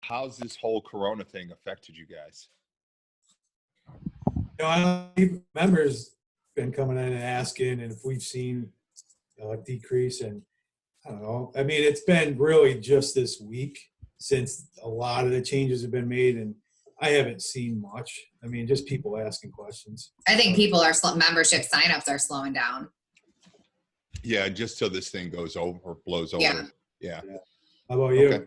how's this whole Corona thing affected you guys? Members been coming in and asking, and if we've seen a decrease, and I don't know. I mean, it's been really just this week since a lot of the changes have been made, and I haven't seen much. I mean, just people asking questions. I think people are membership signups are slowing down. Yeah, just till this thing goes over or blows over. Yeah. How about you? Okay.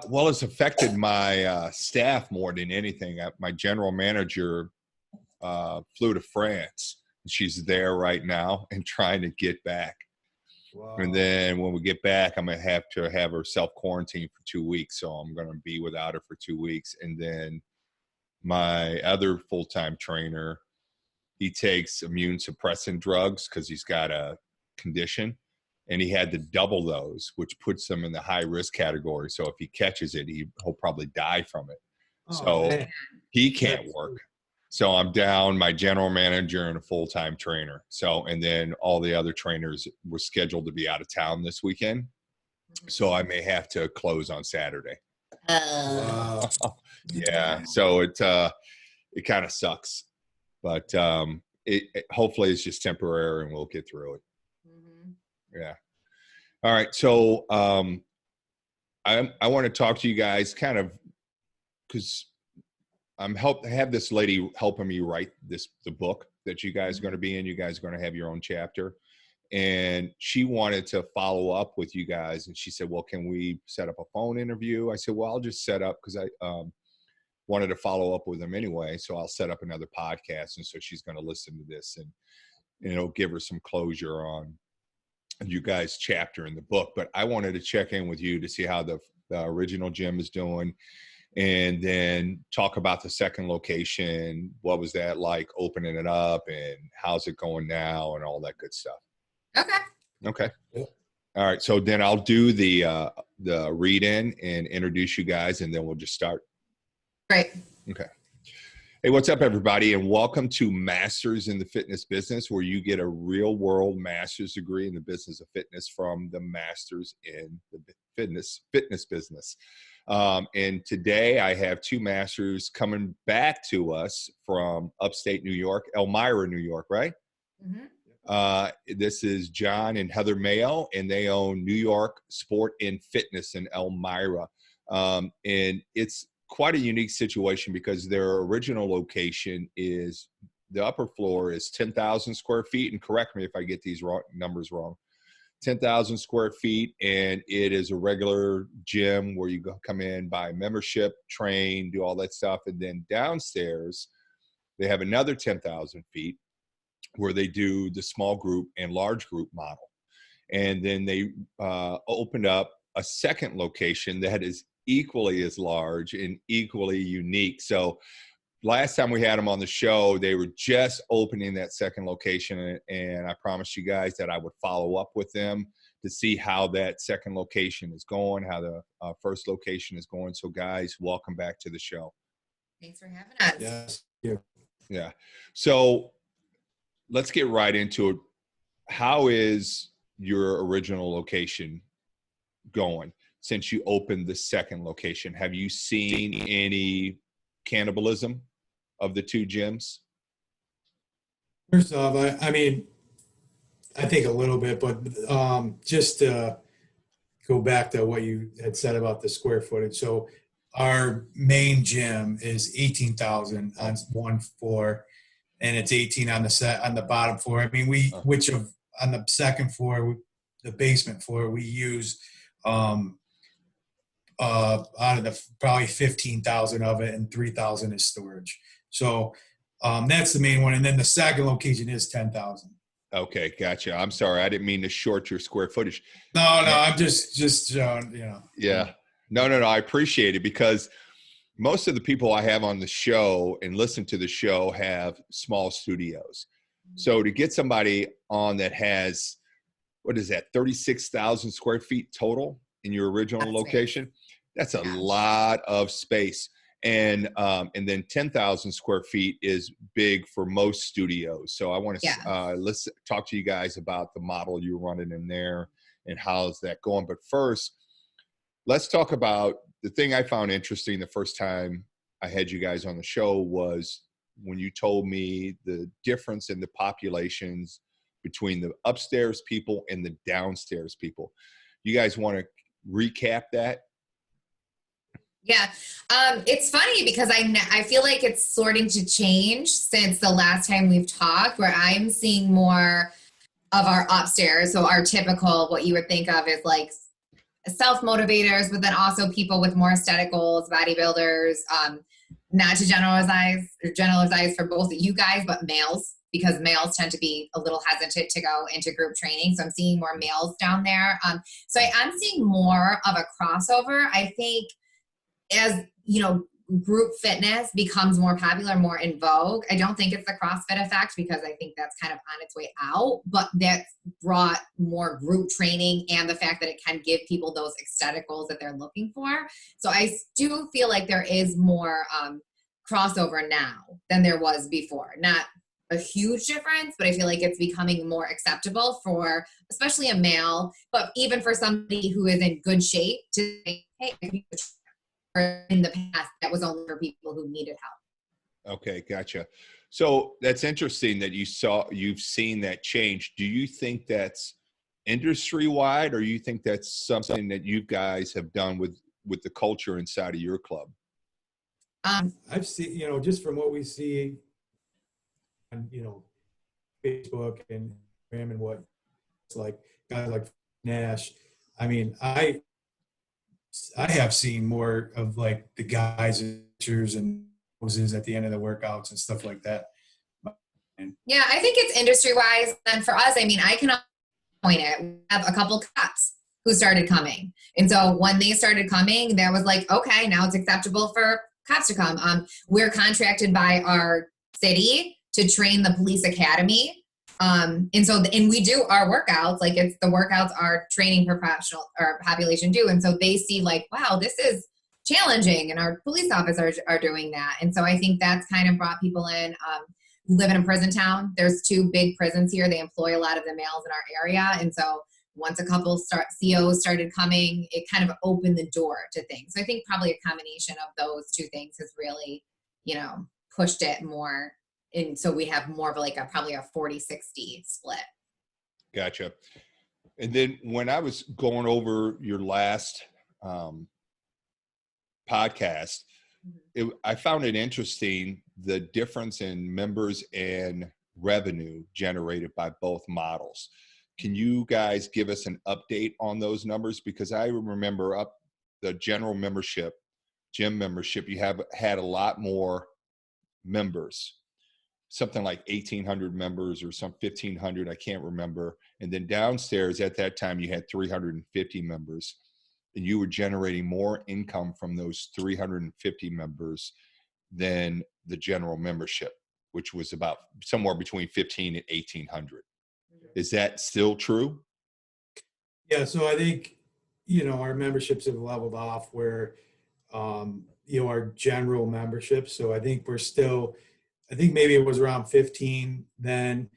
Well, it's affected my staff more than anything. My general manager flew to France. She's there right now and trying to get back. Wow. And then when we get back, I'm going to have her self-quarantine for 2 weeks. So I'm going to be without her for 2 weeks. And then my other full-time trainer, he takes immune suppressant drugs because he's got a condition. And he had to double those, which puts him in the high risk category. So if he catches it, he'll probably die from it. So man. he can't work. So I'm down my general manager and a full-time trainer. So, and then all the other trainers were scheduled to be out of town this weekend. So I may have to close on Saturday. Wow. Yeah. So it kind of sucks, but it hopefully it's just temporary and we'll get through it. Yeah. All right. So I want to talk to you guys kind of because I have this lady helping me write the book that you guys are going to be in. You guys are going to have your own chapter. And she wanted to follow up with you guys. And she said, well, can we set up a phone interview? I said, well, I'll just set up because I wanted to follow up with them anyway. So I'll set up another podcast. And so she's going to listen to this and it'll give her some closure on you guys' chapter in the book. But I wanted to check in with you to see how the original gym is doing. And then talk about the second location. What was that like opening it up and how's it going now and all that good stuff. Okay. Yeah. All right. So then I'll do the read in and introduce you guys and then we'll just start. Great. Okay. Hey, what's up everybody? And welcome to Masters in the Fitness Business, where you get a real world master's degree in the business of fitness from the Masters in the Fitness business. And today I have two masters coming back to us from upstate New York, Elmira, New York, right? Mm-hmm. This is John and Heather Maio, and they own New York Sport and Fitness in Elmira. And it's quite a unique situation because their original location is the upper floor is 10,000 square feet. And correct me if I get these numbers wrong. 10,000 square feet, and it is a regular gym where you come in, buy membership, train, do all that stuff. And then downstairs, they have another 10,000 feet where they do the small group and large group model. And then they opened up a second location that is equally as large and equally unique. So last time we had them on the show, they were just opening that second location, and I promised you guys that I would follow up with them to see how that second location is going, how the first location is going. So guys, welcome back to the show. Thanks for having us. Yes. Yeah. Yeah. So let's get right into it. How is your original location going since you opened the second location? Have you seen any cannibalism of the two gyms? First off, I mean, I think a little bit, but just to go back to what you had said about the square footage. So our main gym is 18,000 on one floor, and it's 18 on the bottom floor. I mean, on the second floor, the basement floor, we use out of the probably 15,000 of it, and 3,000 is storage. So that's the main one. And then the second location is 10,000. Okay. Gotcha. I'm sorry. I didn't mean to short your square footage. No, I'm just showing, Yeah. No. I appreciate it because most of the people I have on the show and listen to the show have small studios. So to get somebody on that has, 36,000 square feet total in your original location, that's a lot of space. And then 10,000 square feet is big for most studios. So I want to let's talk to you guys about the model you're running in there and how's that going. But first, let's talk about the thing I found interesting the first time I had you guys on the show was when you told me the difference in the populations between the upstairs people and the downstairs people. You guys want to recap that? Yeah. It's funny because I feel like it's starting to change since the last time we've talked, where I'm seeing more of our upstairs. So our typical, what you would think of is like self-motivators, but then also people with more aesthetic goals, bodybuilders, not to generalize for both of you guys, but males, because males tend to be a little hesitant to go into group training. So I'm seeing more males down there. So I'm seeing more of a crossover. I think as, group fitness becomes more popular, more in vogue. I don't think it's the CrossFit effect because I think that's kind of on its way out, but that's brought more group training and the fact that it can give people those aesthetic goals that they're looking for. So I do feel like there is more crossover now than there was before. Not a huge difference, but I feel like it's becoming more acceptable for especially a male, but even for somebody who is in good shape to say, hey, in the past that was only for people who needed help. Okay, gotcha. So that's interesting that you've seen that change. Do you think that's industry wide, or you think that's something that you guys have done with the culture inside of your club? I've seen, just from what we see on, Facebook and Instagram and what it's like, guys like Nash. I mean, I have seen more of like the guys and pictures and poses at the end of the workouts and stuff like that. Yeah, I think it's industry wise. And for us, I mean, I can point it. We have a couple cops who started coming. And so when they started coming, that was like, okay, now it's acceptable for cops to come. We're contracted by our city to train the police academy. And we do our workouts, like it's the workouts our training professional or population do. And so they see like, wow, this is challenging. And our police officers are doing that. And so I think that's kind of brought people in. We live in a prison town. There's 2 big prisons here. They employ a lot of the males in our area. And so once a couple COs started coming, it kind of opened the door to things. So I think probably a combination of those 2 things has really, pushed it more. And so we have more of like probably a 40-60 split. Gotcha. And then when I was going over your last podcast, I found it interesting, the difference in members and revenue generated by both models. Can you guys give us an update on those numbers? Because I remember the general membership, gym membership, you have had a lot more members, something like 1,800 members or some 1,500, I can't remember. And then downstairs at that time, you had 350 members. And you were generating more income from those 350 members than the general membership, which was about somewhere between 1,500 and 1,800. Is that still true? Yeah, so I think, our memberships have leveled off where, our general memberships. So I think maybe it was around 15 then,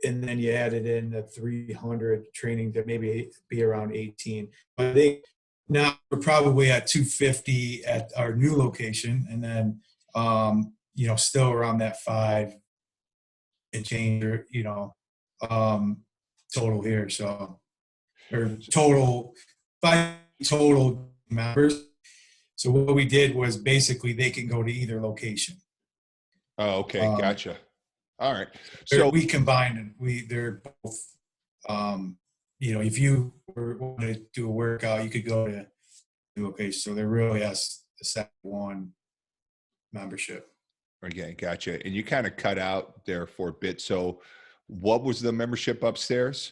and then you added in the 300 training to maybe be around 18. But I think now we're probably at 250 at our new location, and then still around that 5 and change, total here. So, or total 5 total members. So what we did was basically they can go to either location. Oh, okay, gotcha. All right. So we combined and they're both, if you want to do a workout, you could go to the location. So there really has a set 1 membership. Okay, gotcha. And you kind of cut out there for a bit. So what was the membership upstairs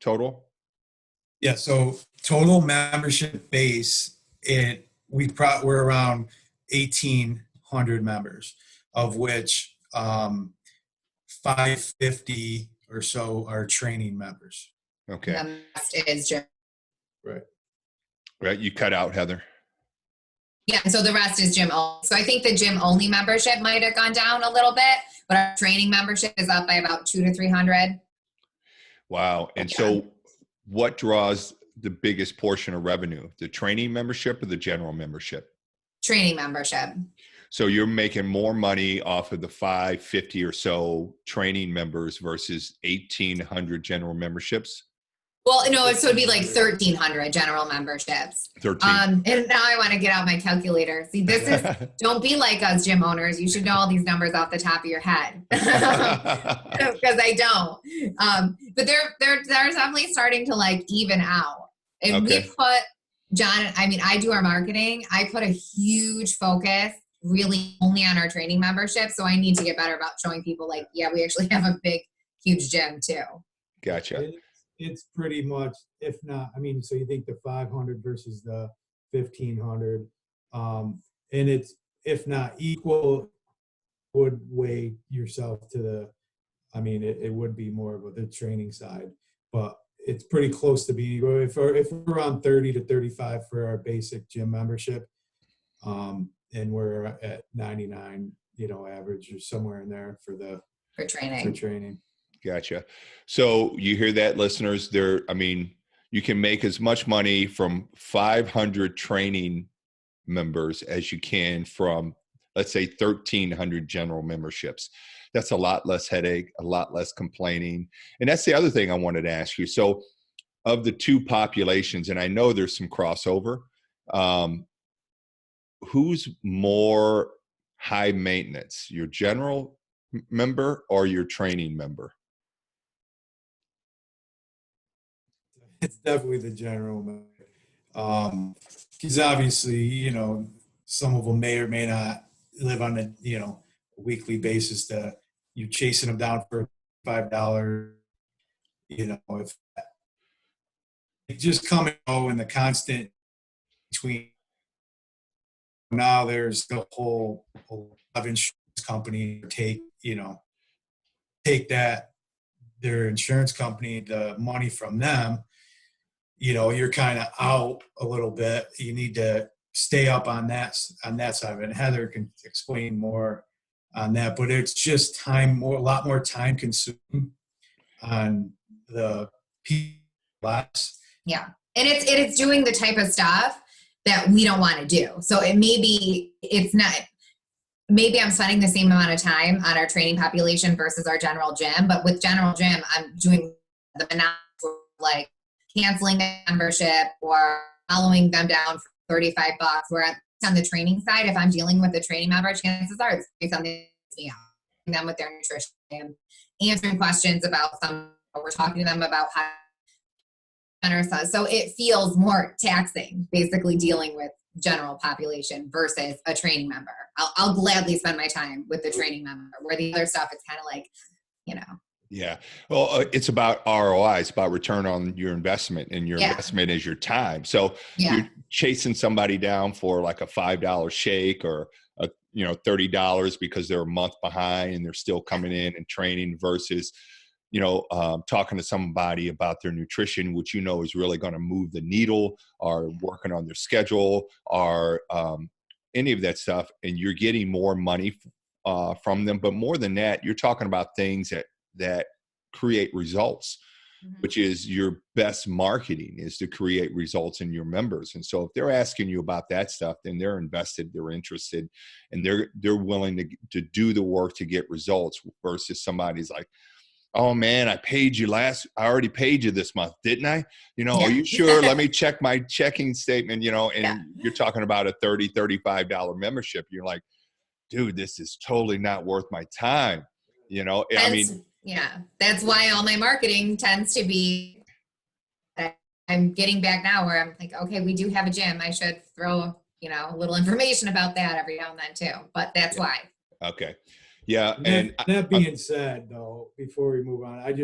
total? Yeah. So total membership base, we're around 1,800 members, of which 550 or so are training members. Okay. And the rest is gym. Right. You cut out, Heather. Yeah, so the rest is gym only. So I think the gym only membership might have gone down a little bit, but our training membership is up by about 200 to 300. Wow. And so what draws the biggest portion of revenue, the training membership or the general membership? Training membership. So you're making more money off of the 550 or so training members versus 1,800 general memberships? Well, no, so it'd be like 1,300 general memberships. 13. And now I want to get out my calculator. See, this is, don't be like us gym owners. You should know all these numbers off the top of your head. Because I don't. But they're definitely starting to like even out. And Okay. we put, John, I mean, I do our marketing. I put a huge focus really only on our training membership. So I need to get better about showing people like, yeah, we actually have a big, huge gym too. Gotcha. It's pretty much, if not, I mean, so you think the 500 versus the 1,500, and it's, if not equal, would weigh yourself to the, I mean, it would be more of the training side, but it's pretty close to being, if we're around 30 to 35 for our basic gym membership, and we're at 99, average or somewhere in there for training. Gotcha. So you hear that, listeners? You can make as much money from 500 training members as you can from, let's say, 1,300 general memberships. That's a lot less headache, a lot less complaining. And that's the other thing I wanted to ask you. So of the two populations, and I know there's some crossover, who's more high maintenance, your general member or your training member? It's definitely the general because obviously, some of them may or may not live on a, weekly basis that you're chasing them down for $5, if it just come and go in the constant between. Now there's the whole of insurance company take that, their insurance company, the money from them, you're kind of out a little bit. You need to stay up on that side of it. And Heather can explain more on that, but it's just a lot more time consuming on the people. Yeah. And it's doing the type of stuff that we don't want to do. So maybe I'm spending the same amount of time on our training population versus our general gym, but with general gym, I'm doing the like canceling the membership or following them down for $35. Where on the training side, if I'm dealing with a training member, chances are it's something them with their nutrition, answering questions about we're talking to them about how. So it feels more taxing, basically dealing with general population versus a training member. I'll gladly spend my time with the training member, where the other stuff is kind of like, Yeah. Well, it's about ROI. It's about return on your investment, and your investment is your time. So you're chasing somebody down for like a $5 shake or $30 because they're a month behind and they're still coming in and training versus, talking to somebody about their nutrition, which is really going to move the needle, or working on their schedule, or any of that stuff. And you're getting more money from them. But more than that, you're talking about things that create results, which is your best marketing, is to create results in your members. And so if they're asking you about that stuff, then they're invested, they're interested, and they're willing to do the work to get results, versus somebody's like, oh man, I already paid you this month, didn't I? Are you sure? Let me check my checking statement, and you're talking about a $30, $35 membership. You're like, dude, this is totally not worth my time. That's why all my marketing tends to be, I'm getting back now where I'm like, okay, we do have a gym. I should throw, a little information about that every now and then too, but that's why. Okay. Yeah. And that being said, though, before we move on, I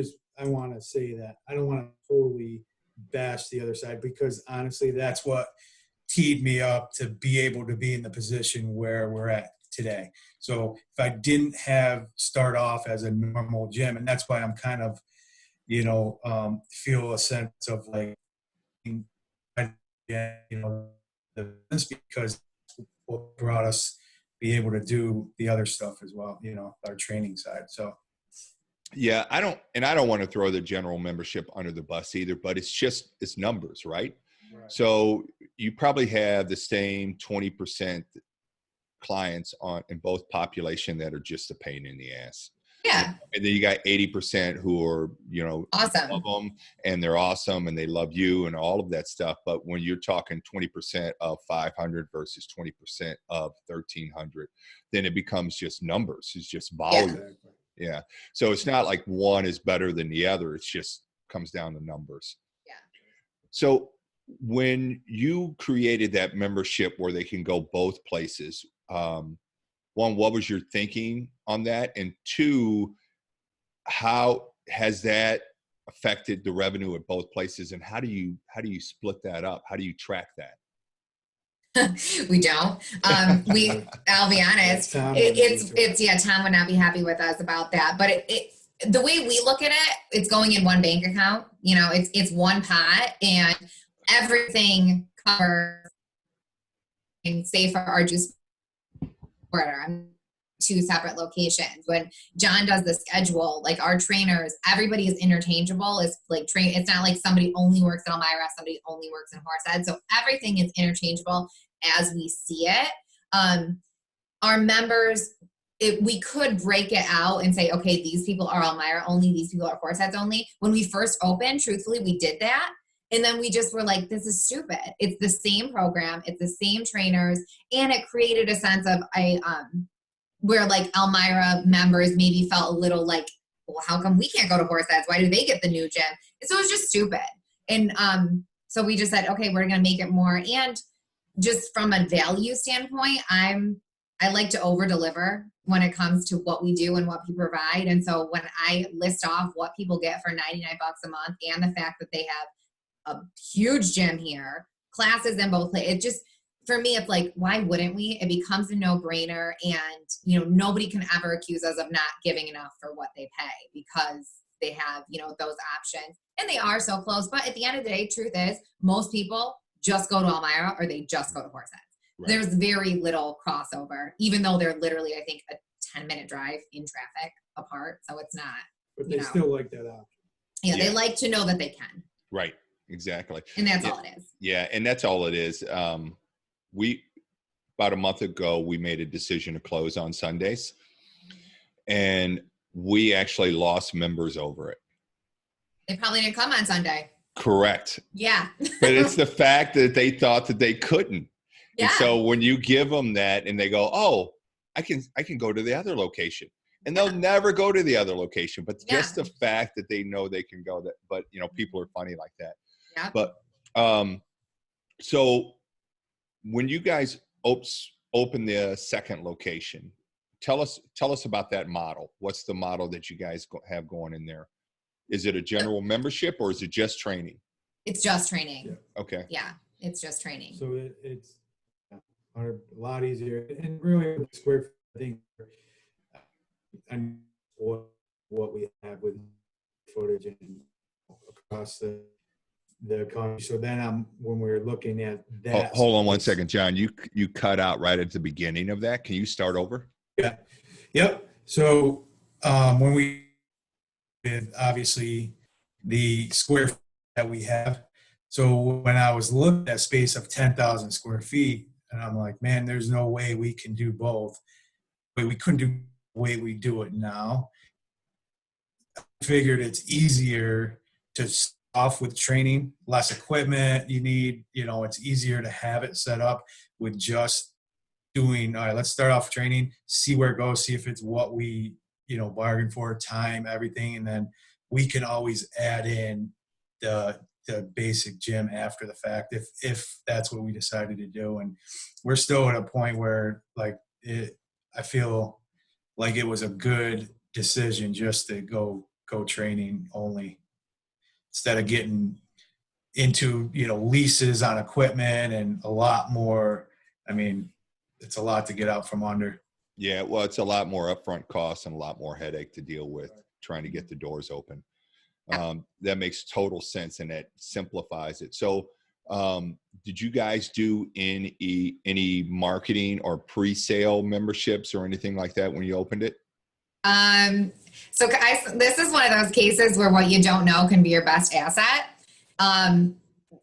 want to say that I don't want to totally bash the other side, because honestly, that's what teed me up to be able to be in the position where we're at today. So if I didn't start off as a normal gym, and that's why I'm kind of, feel a sense of like, because what brought us be able to do the other stuff as well, our training side. So Yeah, I don't want to throw the general membership under the bus either, but it's numbers, right? Right. So you probably have the same 20% clients in both population that are just a pain in the ass. Yeah. And then you got 80% who are, Awesome. love them and they're awesome and they love you and all of that stuff. But when you're talking 20% of 500 versus 20% of 1,300, then it becomes just numbers. It's just volume. Exactly. Yeah. So it's not like one is better than the other. It's just comes down to numbers. Yeah. So when you created that membership where they can go both places, one, what was your thinking on that? And two, how has that affected the revenue at both places? And how do you split that up? How do you track that? We don't. I'll be honest. Tom Tom would not be happy with us about that. But the way we look at it, it's going in one bank account. It's one pot, and everything covers. And say for our juice order, I'm 2 separate locations. When John does the schedule, like our trainers, everybody is interchangeable. It's like it's not like somebody only works in Elmira, somebody only works in Horsehead. So everything is interchangeable as we see it. Our members, we could break it out and say, okay, these people are Elmira only, these people are Horseheads only. When we first opened, truthfully, we did that. And then we just were like, this is stupid. It's the same program. It's the same trainers. And it created a sense of, where like Elmira members maybe felt a little like, well, how come we can't go to Horseheads? Why do they get the new gym? And so it was just stupid. And so we just said, okay, we're going to make it more. And just from a value standpoint, I like to over deliver when it comes to what we do and what we provide. And so when I list off what people get for $99 a month and the fact that they have a huge gym here, classes in both places, it just, for me, it's like, why wouldn't we? It becomes a no-brainer, and nobody can ever accuse us of not giving enough for what they pay because they have those options, and they are so close. But at the end of the day, truth is, most people just go to Elmira or they just go to Horseheads. Right. There's very little crossover, even though they're literally, I think, a 10-minute drive in traffic apart. So it's not. But they still like that option. Yeah, they like to know that they can. Right. Exactly. And that's all it is. Yeah, and that's all it is. About a month ago, we made a decision to close on Sundays, and we actually lost members over it. They probably didn't come on Sunday. Correct. Yeah. But it's the fact that they thought that they couldn't. Yeah. And so when you give them that and they go, oh, I can go to the other location, and they'll never go to the other location, but just the fact that they know they can go, but people are funny like that. Yeah. But so when you guys open the second location, tell us about that model. What's the model that you guys have going in there? Is it a general membership or is it just training? It's just training. Yeah. Okay. Yeah, it's just training. So it's a lot easier, and really with square thing, and what we have with footage and across the country. So then when we're looking at that. Hold on one second, John. You cut out right at the beginning of that. Can you start over? Yeah. Yep. So when we did obviously the square feet that we have. So when I was looking at space of 10,000 square feet, and I'm like, man, there's no way we can do both. But we couldn't do the way we do it now. I figured it's easier to start off with training, less equipment you need, it's easier to have it set up with just doing, all right, let's start off training, see where it goes, see if it's what we, bargain for, time, everything. And then we can always add in the basic gym after the fact, if that's what we decided to do. And we're still at a point where I feel like it was a good decision just to go training only, instead of getting into, leases on equipment and a lot more. I mean, it's a lot to get out from under. Yeah, well, it's a lot more upfront costs and a lot more headache to deal with trying to get the doors open. That makes total sense, and that simplifies it. So did you guys do any marketing or pre-sale memberships or anything like that when you opened it? This is one of those cases where what you don't know can be your best asset. I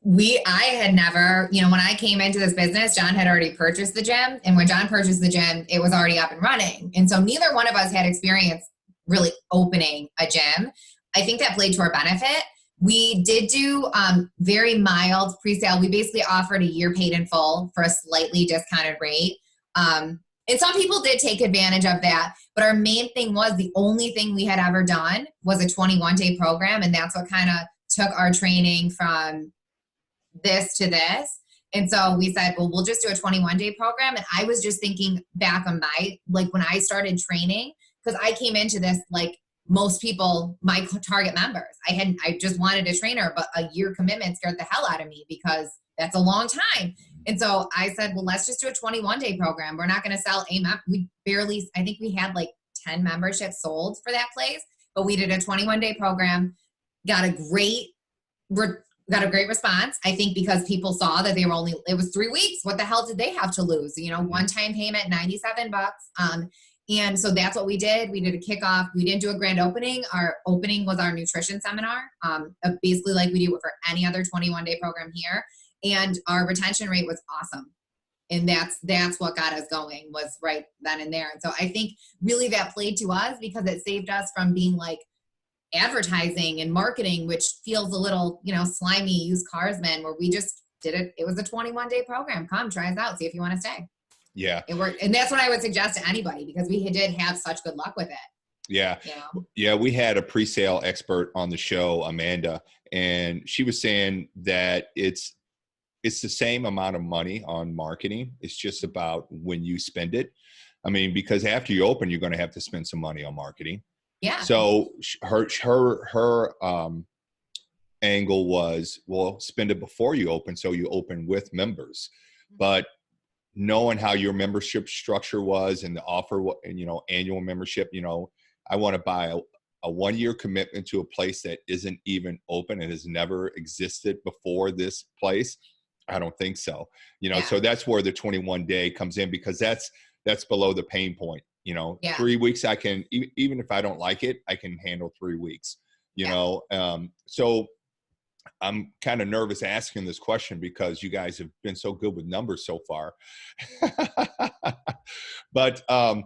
had never, when I came into this business, John had already purchased the gym. And when John purchased the gym, it was already up and running. And so neither one of us had experience really opening a gym. I think that played to our benefit. We did do very mild pre-sale. We basically offered a year paid in full for a slightly discounted rate. And some people did take advantage of that. But our main thing was the only thing we had ever done was a 21-day program. And that's what kind of took our training from this to this. And so we said, well, we'll just do a 21-day program. And I was just thinking back on when I started training, because I came into this like most people, my target members. I just wanted a trainer, but a year commitment scared the hell out of me because that's a long time. And so I said, well, let's just do a 21-day program. We're not going to sell I think we had like 10 memberships sold for that place, but we did a 21-day program, got a great response. I think because people saw that it was 3 weeks. What the hell did they have to lose? One-time payment, $97. And so that's what we did. We did a kickoff. We didn't do a grand opening. Our opening was our nutrition seminar, basically like we do for any other 21-day program here. And our retention rate was awesome. And that's what got us going, was right then and there. And so I think really that played to us because it saved us from being like advertising and marketing, which feels a little, slimy used carsman, where we just did it. It was a 21-day program. Come try us out. See if you want to stay. Yeah. It worked. And that's what I would suggest to anybody because we did have such good luck with it. Yeah. Yeah. We had a pre-sale expert on the show, Amanda, and she was saying that it's the same amount of money on marketing. It's just about when you spend it. I mean, because after you open, you're going to have to spend some money on marketing. Yeah. So her angle was, well, spend it before you open. So you open with members, but knowing how your membership structure was and the offer, annual membership, I want to buy a 1-year commitment to a place that isn't even open and has never existed before this place. I don't think so. So that's where the 21-day comes in, because that's below the pain point. 3 weeks, I can, even if I don't like it, I can handle 3 weeks, so I'm kind of nervous asking this question because you guys have been so good with numbers so far. But I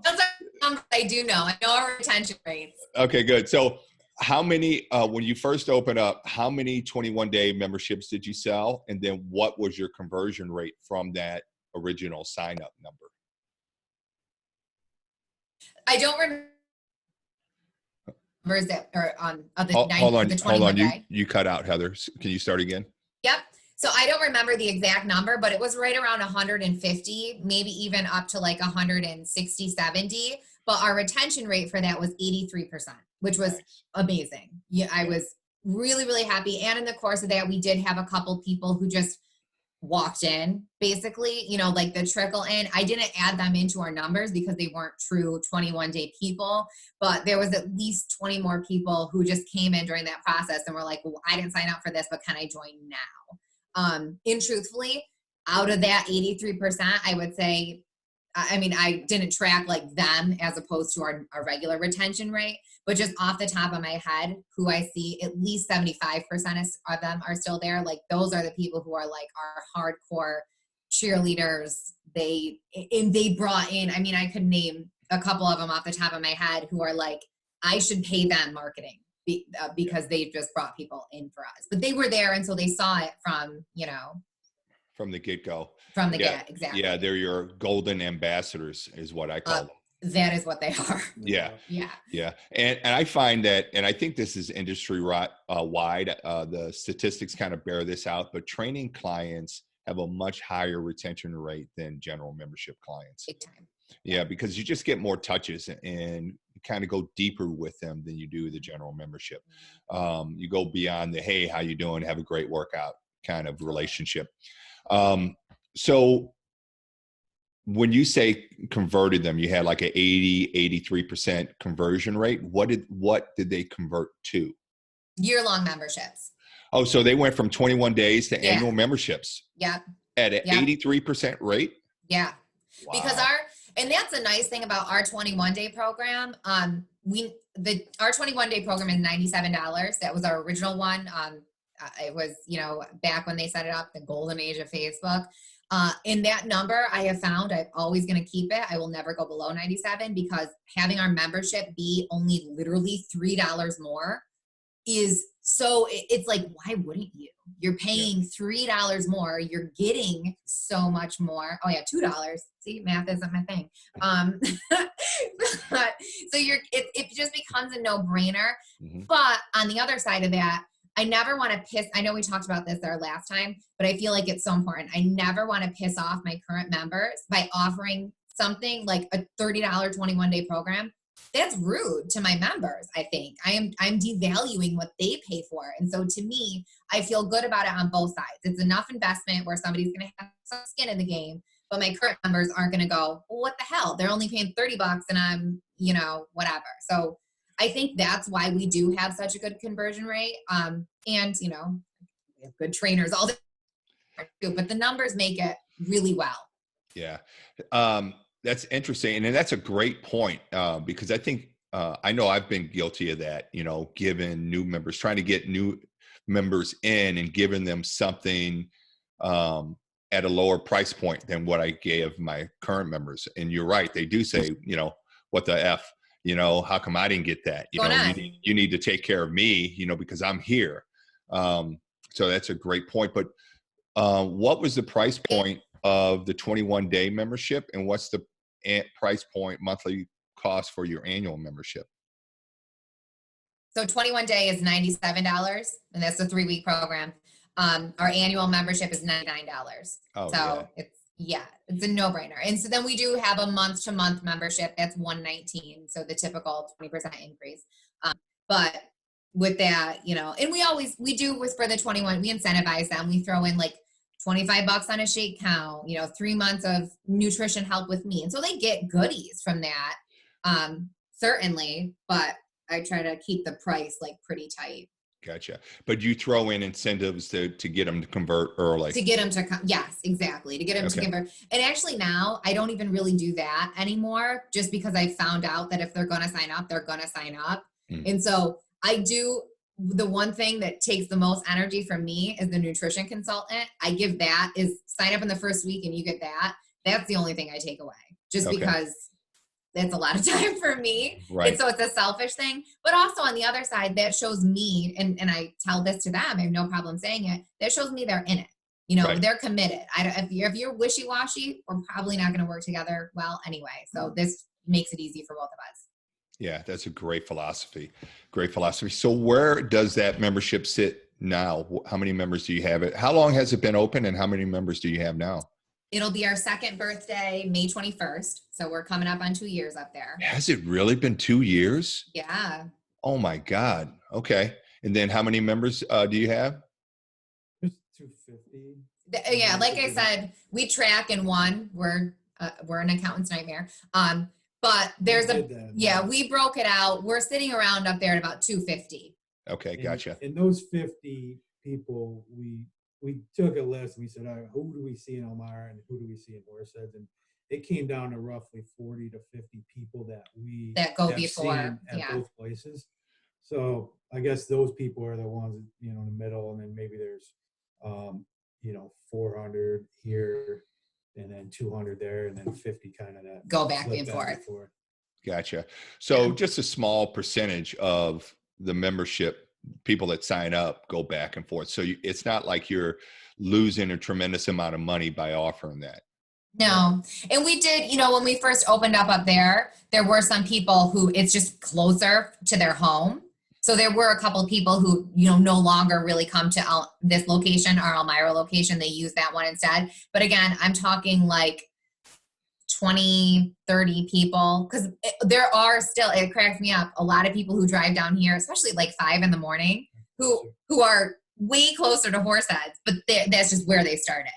do know. I know our retention rates. Okay, good. So how many, when you first opened up, how many 21-day memberships did you sell? And then what was your conversion rate from that original sign-up number? I don't remember. Hold on. You cut out, Heather. Can you start again? Yep. So I don't remember the exact number, but it was right around 150, maybe even up to like 160, 70. But our retention rate for that was 83%, which was amazing. Yeah, I was really, really happy. And in the course of that, we did have a couple people who just walked in, basically, like the trickle in. I didn't add them into our numbers because they weren't true 21-day people, but there was at least 20 more people who just came in during that process and were like, well, I didn't sign up for this, but can I join now? And truthfully, out of that 83%, I would say, I didn't track like them as opposed to our regular retention rate, but just off the top of my head, who I see, at least 75% of them are still there. Like those are the people who are like our hardcore cheerleaders. They brought in, I could name a couple of them off the top of my head who are like, I should pay them marketing because they've just brought people in for us, but they were there. And so they saw it from, from the get-go. From the get, exactly. Yeah, they're your golden ambassadors is what I call them. That is what they are. Yeah. Yeah. Yeah. And I find that, and I think this is industry wide, the statistics kind of bear this out, but training clients have a much higher retention rate than general membership clients. Big time. Yeah, because you just get more touches and kind of go deeper with them than you do the general membership. You go beyond the, hey, how you doing? Have a great workout kind of relationship. So when you say converted them, you had like an 83% conversion rate. What did they convert to? Year-long memberships. Oh, so they went from 21 days to annual memberships. Yeah. At an 83% rate? Yeah. Wow. Because And that's a nice thing about our 21-day program. Our 21-day program is $97. That was our original one. It was, back when they set it up, the golden age of Facebook. In that number, I have found I'm always going to keep it. I will never go below 97 because having our membership be only literally $3 more is so, it's like, why wouldn't you? You're paying $3 more. You're getting so much more. Oh yeah, $2. See, math isn't my thing. So it just becomes a no-brainer. Mm-hmm. But on the other side of that, I never want to I know we talked about this our last time, but I feel like it's so important. I never want to piss off my current members by offering something like a $30 21-day program. That's rude to my members, I think. I'm devaluing what they pay for. And so to me, I feel good about it on both sides. It's enough investment where somebody's going to have some skin in the game, but my current members aren't going to go, well, what the hell? They're only paying $30 and I'm, whatever. So I think that's why we do have such a good conversion rate. And, we have good trainers all the time, but the numbers make it really well. Yeah. That's interesting. And that's a great point because I think, I know I've been guilty of that, giving new members, trying to get new members in and giving them something at a lower price point than what I gave my current members. And you're right. They do say, what the F, how come I didn't get that? You need to take care of me, because I'm here. So that's a great point. But what was the price point of the 21-day membership, and what's the price point monthly cost for your annual membership? So 21-day is $97, and that's a 3-week program. Our annual membership is $99. Oh, so yeah. It's a no-brainer. And so then we do have a month-to-month membership that's $119, so the typical 20% increase. But with that, and we do for the 21, we incentivize them. We throw in like $25 on a shake count, 3 months of nutrition help with me. And so they get goodies from that, certainly, but I try to keep the price like pretty tight. Gotcha. But you throw in incentives to get them to convert early. To get them to yes, exactly. To get them to convert. And actually now I don't even really do that anymore just because I found out that if they're going to sign up, they're going to sign up. Mm. And so I do. The one thing that takes the most energy from me is the nutrition consultant. I give that is sign up in the first week and you get that. That's the only thing I take away just because that's a lot of time for me. Right. And so it's a selfish thing, but also on the other side, that shows me, and I tell this to them, I have no problem saying it. That shows me they're in it. They're committed. If you're wishy-washy, we're probably not going to work together well anyway. So this makes it easy for both of us. Yeah, that's a great philosophy. Great philosophy. So where does that membership sit now? How many members do you have? How long has it been open and how many members do you have now? It'll be our second birthday, May 21st. So we're coming up on 2 years up there. Has it really been 2 years? Yeah. Oh my God. Okay. And then how many members do you have? Just 250. Yeah. Like I said, we track in one. We're an accountant's nightmare. But there's we broke it out. We're sitting around up there at about 250. Okay, gotcha. And those 50 people, we took a list. And we said, all right, who do we see in Elmira and who do we see in Horseheads? And it came down to roughly 40 to 50 people that go before at both places. So I guess those people are the ones, in the middle, and then maybe there's, 400 here. And then 200 there, and then 50 kind of that. Go back and forth. Gotcha. So just a small percentage of the membership, people that sign up, go back and forth. So it's not like you're losing a tremendous amount of money by offering that. No. And we did, when we first opened up there were some people who it's just closer to their home. So there were a couple of people who, no longer really come to this location, our Elmira location. They use that one instead. But again, I'm talking like 20, 30 people, because there are still, it cracks me up, a lot of people who drive down here, especially like 5 a.m, who are way closer to Horseheads, but that's just where they started,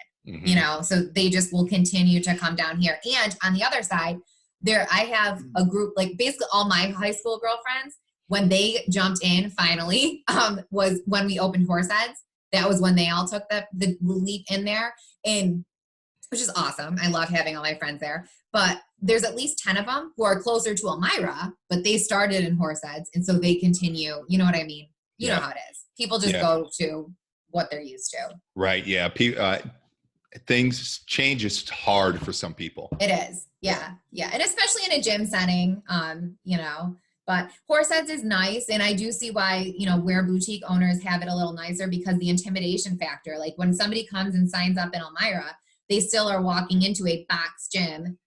so they just will continue to come down here. And on the other side, I have a group, like basically all my high school girlfriends, when they jumped in finally, was when we opened Horseheads. That was when they all took the leap in there. And which is awesome. I love having all my friends there. But there's at least 10 of them who are closer to Elmira, but they started in Horseheads. And so they continue. You know what I mean? You know how it is. People just go to what they're used to. Right. Yeah. Things change is hard for some people. It is. Yeah. Yeah. And especially in a gym setting, you know, but Horseheads is nice. And I do see why, you know, where boutique owners have it a little nicer, because the intimidation factor, like when somebody comes and signs up in Elmira, they still are walking into a box gym,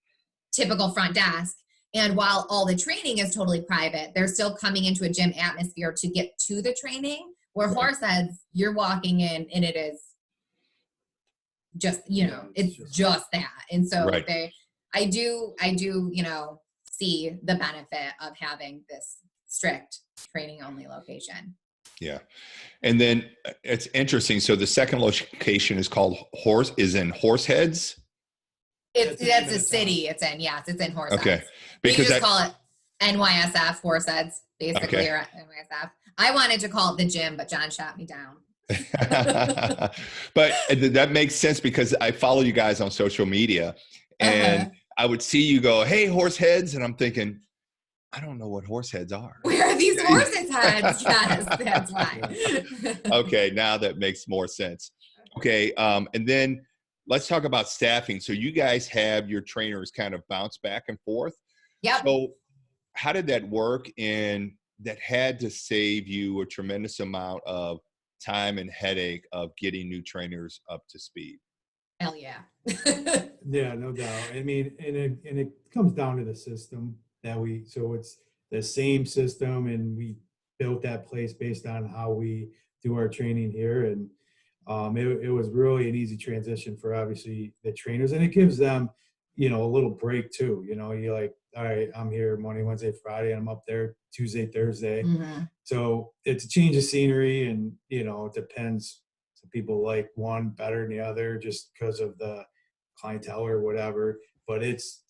typical front desk. And while all the training is totally private, they're still coming into a gym atmosphere to get to the training, where Horseheads, you're walking in and it is just, you know, it's just that. And so I do, you know, see the benefit of having this strict training only location. Yeah. And then it's interesting. So the second location is called in Horseheads. That's a city it's in. Yes, it's in Horseheads. Okay. Because you just call it NYSF Horseheads, basically, or NYSF. I wanted to call it the gym, but John shot me down. But that makes sense, because I follow you guys on social media, and I would see you go, "Hey, Horseheads," and I'm thinking, I don't know what Horseheads are. Where are these horses' heads? Yes, that's why. Okay, now that makes more sense. Okay, and then let's talk about staffing. So you guys have your trainers kind of bounce back and forth. Yep. So how did that work? And that had to save you a tremendous amount of time and headache of getting new trainers up to speed. Hell yeah. Yeah, no doubt. I mean, and it comes down to the system so it's the same system, and we built that place based on how we do our training here. And it was really an easy transition for obviously the trainers, and it gives them, you know, a little break too. You know, you're like, all right, I'm here Monday, Wednesday, Friday, and I'm up there Tuesday, Thursday. Mm-hmm. So it's a change of scenery, and, you know, it depends. Some people like one better than the other just because of the clientele or whatever, but it's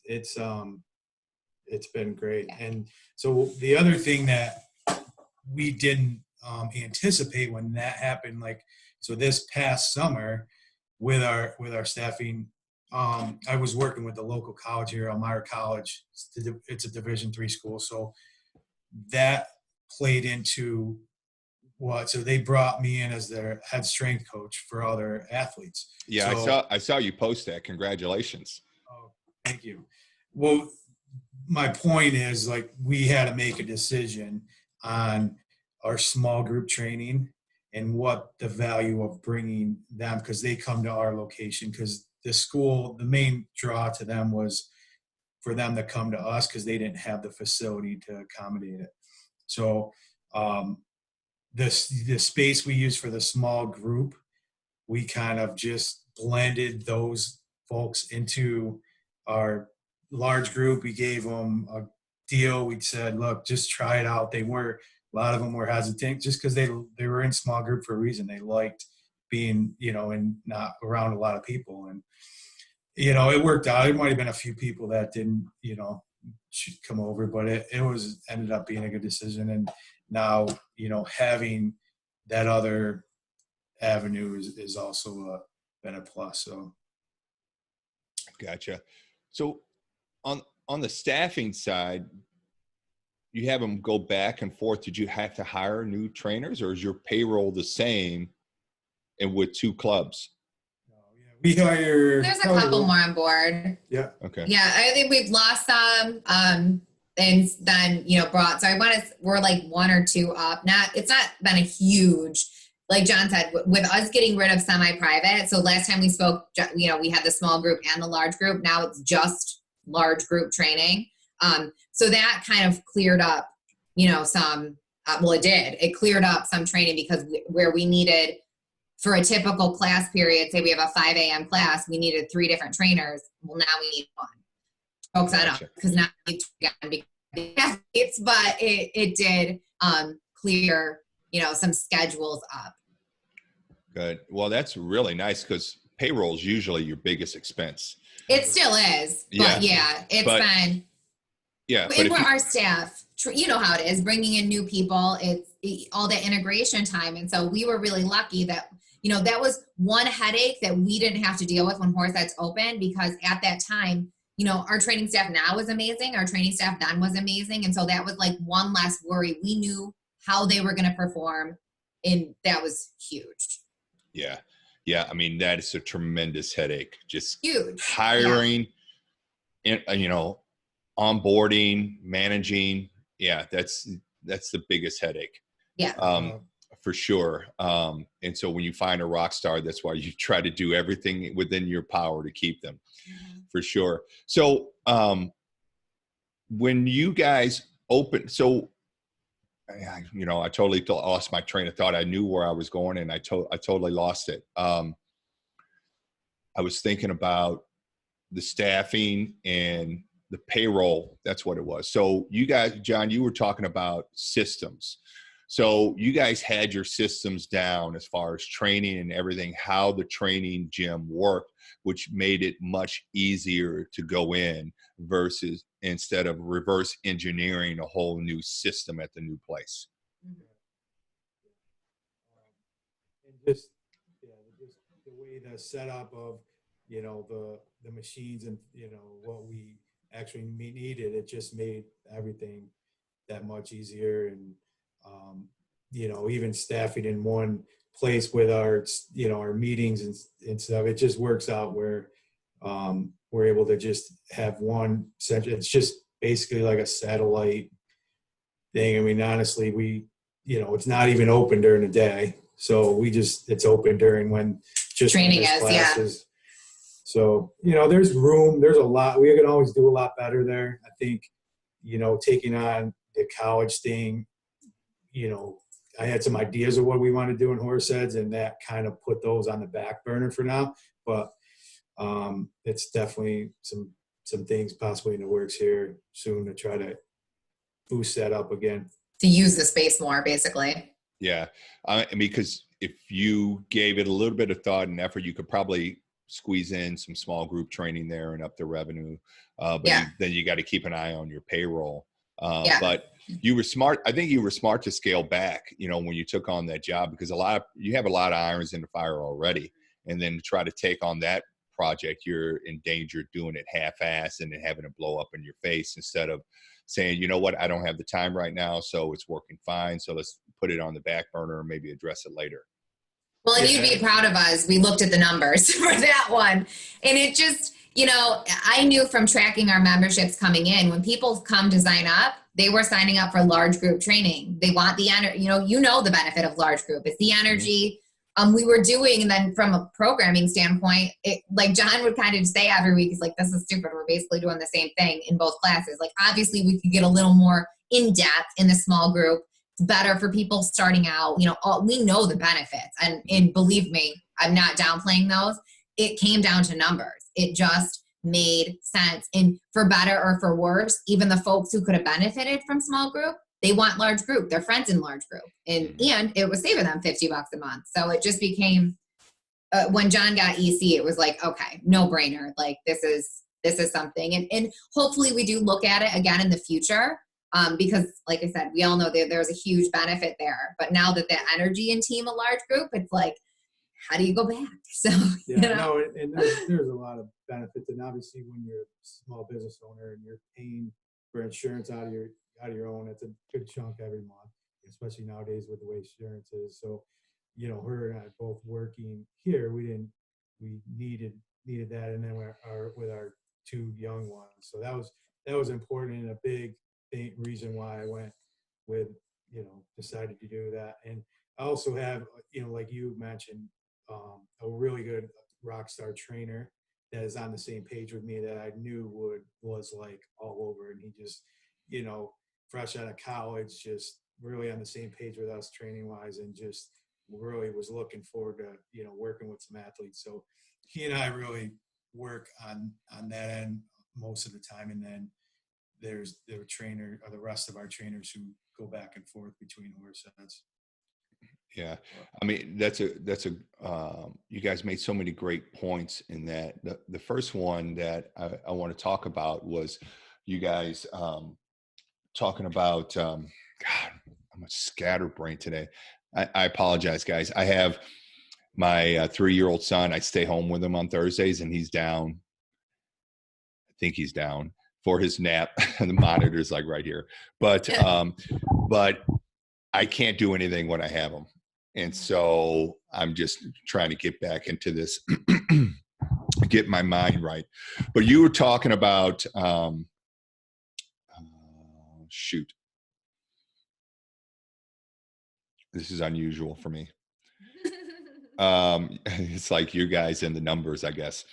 been great. And so the other thing that we didn't anticipate when that happened, like, so this past summer with our staffing, I was working with the local college here, Elmira College. It's a Division III school. So that played into so they brought me in as their head strength coach for all their athletes. Yeah, so, I saw you post that. Congratulations. Oh, thank you. Well, my point is, like, we had to make a decision on our small group training and what the value of bringing them, because they come to our location, because the school, the main draw to them was for them to come to us because they didn't have the facility to accommodate it. So the space we use for the small group, we kind of just blended those folks into our large group. We gave them a deal. We said, look, just try it out. A lot of them were hesitant just because they were in small group for a reason. They liked being, you know, and not around a lot of people. And, you know, it worked out. There might have been a few people that didn't, you know, come over, but it ended up being a good decision. And now, you know, having that other avenue is also been a plus. So. Gotcha. So on the staffing side, you have them go back and forth. Did you have to hire new trainers, or is your payroll the same and with two clubs? We hire. There's a couple more on board. Yeah. Okay. Yeah, I think we've lost some, and then, you know, brought. So we're like one or two up. It's not been a huge, like John said, with us getting rid of semi-private. So last time we spoke, you know, we had the small group and the large group. Now it's just large group training. So that kind of cleared up, you know, some. Well, it did. It cleared up some training because where we needed. For a typical class period, say we have a 5 a.m. class, we needed 3 different trainers. Well, now we need 1. Focus on it, because now we need 2 athletes, but it did clear, you know, some schedules up. Good. Well, that's really nice, because payroll is usually your biggest expense. It still is, but it's been. Yeah, but for our staff, you know how it is, bringing in new people, it's all the integration time. And so we were really lucky that, that was one headache that we didn't have to deal with when Horse Ed's opened, because at that time, our training staff now is amazing. Our training staff then was amazing. And so that was like one less worry. We knew how they were going to perform, and that was huge. Yeah. Yeah. I mean, that is a tremendous headache. Just Huge. hiring, onboarding, managing. Yeah. That's the biggest headache. Yeah. For sure. And so when you find a rock star, that's why you try to do everything within your power to keep them. For sure. So when you guys open, so I totally lost my train of thought. I knew where I was going, and I totally lost it. I was thinking about the staffing and the payroll. That's what it was. So you guys, John, you were talking about systems. So you guys had your systems down as far as training and everything, how the training gym worked, which made it much easier to go in versus instead of reverse engineering a whole new system at the new place. And just the way the setup of, the machines and, what we actually needed, it just made everything that much easier. And, even staffing in one place with our, our meetings and stuff, it just works out where we're able to just have one center. It's just basically like a satellite thing. I mean, honestly, it's not even open during the day. So it's open during when just training is, classes. Yeah. So, there's room, there's a lot, we can always do a lot better there. I think, taking on the college thing, I had some ideas of what we want to do in Horse Eds, and that kind of put those on the back burner for now. But it's definitely some things possibly in the works here soon to try to boost that up again. To use the space more, basically. Yeah. Because if you gave it a little bit of thought and effort, you could probably squeeze in some small group training there and up the revenue. But then you got to keep an eye on your payroll. But you were smart. I think you were smart to scale back, when you took on that job, because you have a lot of irons in the fire already. And then to try to take on that project, you're in danger of doing it half-assed and then having it blow up in your face instead of saying, you know what, I don't have the time right now, so it's working fine. So let's put it on the back burner and maybe address it later. Well, and you'd be proud of us. We looked at the numbers for that one. And it just, I knew from tracking our memberships coming in, when people come to sign up, they were signing up for large group training. They want the energy, the benefit of large group. It's the energy we were doing. And then from a programming standpoint, like John would kind of say every week, he's like, this is stupid. We're basically doing the same thing in both classes. Like, obviously we could get a little more in depth in the small group. It's better for people starting out. We know the benefits, and believe me, I'm not downplaying those. It came down to numbers. It just made sense. And for better or for worse, even the folks who could have benefited from small group, they want large group. Their friends in large group, and it was saving them $50 a month. So it just became when John got EC, it was like, okay, no brainer. Like this is something, and hopefully we do look at it again in the future. Because like I said, we all know that there's a huge benefit there, but now that the energy and team a large group, it's like, how do you go back? So, and there's a lot of benefits. And obviously when you're a small business owner and you're paying for insurance out of your own, it's a good chunk every month, especially nowadays with the way insurance is. So, her and I both working here, we needed that. And then with our two young ones. So that was important and a big reason why I went with, decided to do that. And I also have, like you mentioned, a really good rock star trainer that is on the same page with me that I knew was like all over. And he just, fresh out of college, just really on the same page with us training wise, and just really was looking forward to, working with some athletes. So he and I really work on that end most of the time. And then there's the trainer or the rest of our trainers who go back and forth between Horse Eds. Yeah. I mean, you guys made so many great points in that. The first one that I want to talk about was you guys talking about, God, I'm a scatterbrain today. I apologize, guys. I have My 3-year-old son, I stay home with him on Thursdays, and he's down. I think he's down for his nap. The monitor's like right here, but I can't do anything when I have him, and so I'm just trying to get back into this, get my mind right. But you were talking about shoot. This is unusual for me. It's like you guys in the numbers, I guess.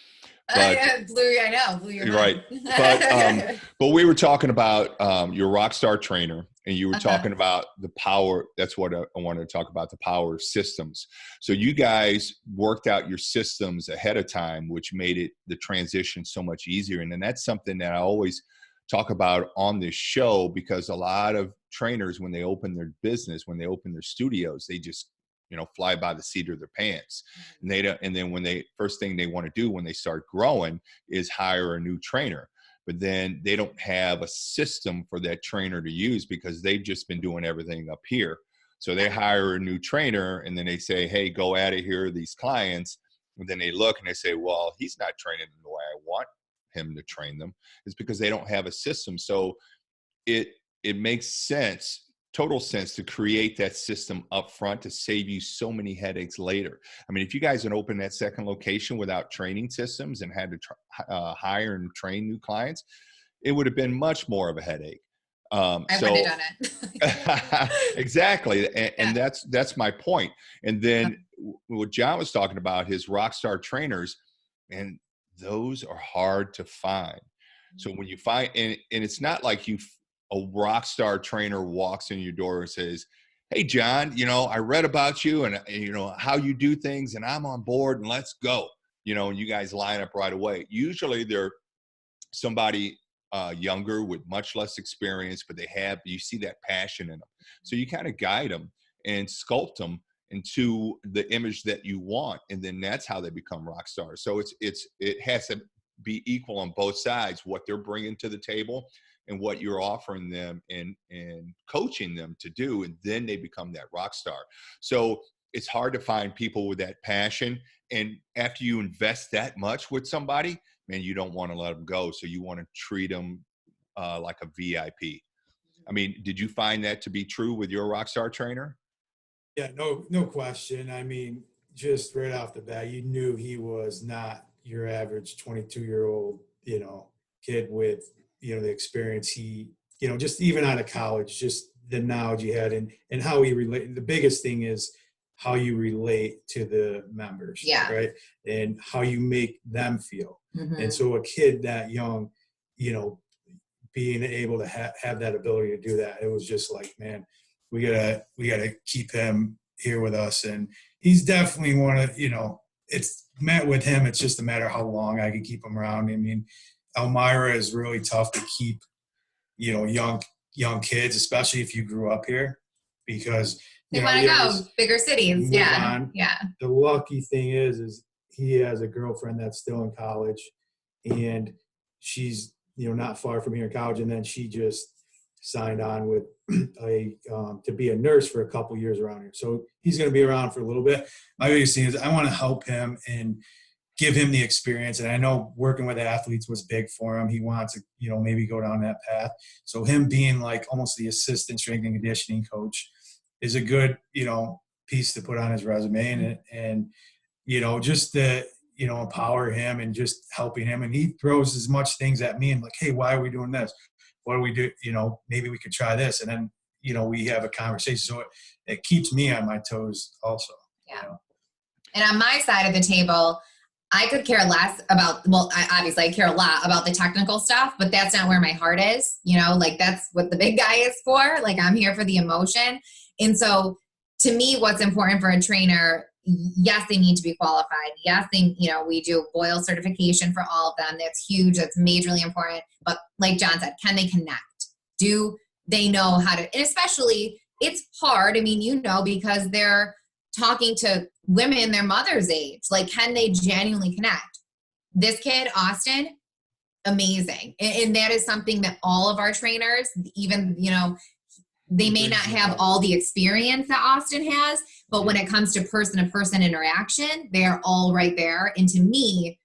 But I know, blew your mind. Right. But we were talking about your rock star trainer, and you were talking about the power. That's what I wanted to talk about, the power of systems. So you guys worked out your systems ahead of time, which made it the transition so much easier. And then that's something that I always talk about on this show, because a lot of trainers, when they open their business, when they open their studios, they just fly by the seat of their pants, and they don't. And then when they first thing they want to do when they start growing is hire a new trainer, but then they don't have a system for that trainer to use because they've just been doing everything up here. So they hire a new trainer, and then they say, "Hey, go at it. Here are these clients." And then they look and they say, "Well, he's not training them the way I want him to train them." It's because they don't have a system. So it makes sense, total sense, to create that system up front to save you so many headaches later. I mean, if you guys had opened that second location without training systems and had to hire and train new clients, it would have been much more of a headache. I would have done it. Exactly. And that's my point. And then what John was talking about, his rock star trainers, and those are hard to find. So when you find, and it's not like a rock star trainer walks in your door and says, "Hey, John, I read about you and how you do things, and I'm on board, and let's go." And you guys line up right away. Usually they're somebody younger with much less experience, but you see that passion in them. So you kind of guide them and sculpt them into the image that you want, and then that's how they become rock stars. So it has to be equal on both sides, what they're bringing to the table and what you're offering them and coaching them to do, and then they become that rock star. So it's hard to find people with that passion, and after you invest that much with somebody, man, you don't want to let them go. So you want to treat them like a VIP. I mean, did you find that to be true with your rock star trainer? Yeah, no question. I mean, just right off the bat, you knew he was not your average 22-year-old, kid with, the experience he, just even out of college, just the knowledge he had and how he related. The biggest thing is how you relate to the members, right? And how you make them feel. Mm-hmm. And so a kid that young, being able to have that ability to do that, it was just like, man, we gotta keep him here with us. And he's definitely one of, it's met with him. It's just a matter of how long I can keep him around. I mean, Elmira is really tough to keep, young kids, especially if you grew up here, because they want to go bigger cities. Yeah. Yeah. The lucky thing is he has a girlfriend that's still in college, and she's, not far from here in college. And then she just signed on with to be a nurse for a couple years around here. So he's going to be around for a little bit. My biggest thing is I want to help him and give him the experience. And I know working with athletes was big for him. He wants to, maybe go down that path. So him being like almost the assistant strength and conditioning coach is a good, piece to put on his resume, and just to, empower him and just helping him. And he throws as much things at me and like, "Hey, why are we doing this? What do we do? Maybe we could try this." And then, we have a conversation. So it keeps me on my toes also. Yeah. And on my side of the table, I could care less about, I care a lot about the technical stuff, but that's not where my heart is. That's what the big guy is for. Like, I'm here for the emotion. And so to me, what's important for a trainer, yes, they need to be qualified. Yes, we do Boyle certification for all of them. That's huge. That's majorly important. But like John said, can they connect? Do they know how to, and especially it's hard. I mean, because they're talking to women their mother's age. Like, can they genuinely connect? This kid, Austin, amazing. And that is something that all of our trainers, even, they may not have all the experience that Austin has, but when it comes to person interaction, they're all right there. And to me,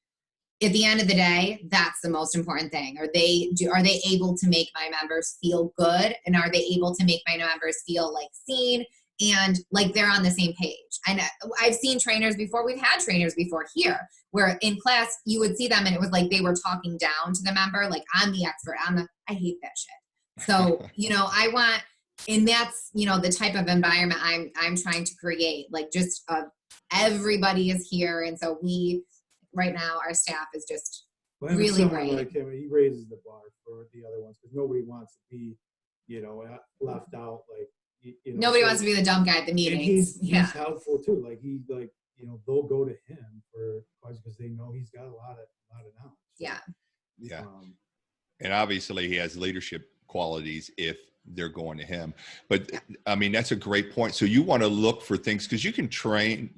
at the end of the day, that's the most important thing. Are they able to make my members feel good? And are they able to make my members feel like seen and like they're on the same page? And I've seen trainers before. We've had trainers before here where in class you would see them and it was like they were talking down to the member. Like, I'm the expert. I hate that shit. So, I want, and that's, the type of environment I'm trying to create, like just everybody is here. And so right now our staff is just really great. Like him, he raises the bar for the other ones because nobody wants to be, left out. Like, nobody wants to be the dumb guy at the meetings. He's helpful too. Like they'll go to him for questions because they know he's got a lot of knowledge. Yeah. Yeah. And obviously he has leadership qualities if they're going to him. But I mean, that's a great point. So you want to look for things because you can train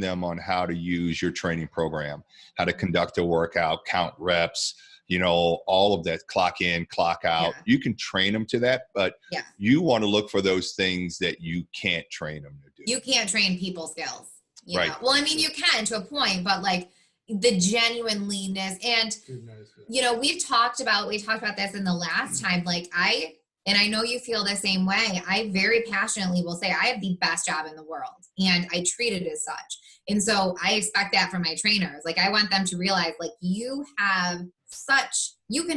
them on how to use your training program, how to conduct a workout, count reps, all of that, clock in, clock out. Yeah. You can train them to that, but you want to look for those things that you can't train them to do. You can't train people skills. Right. Well, I mean, you can to a point, but like the genuineness and, we talked about this in the last time. Like and I know you feel the same way. I very passionately will say I have the best job in the world and I treat it as such. And so I expect that from my trainers. Like, I want them to realize, like, you can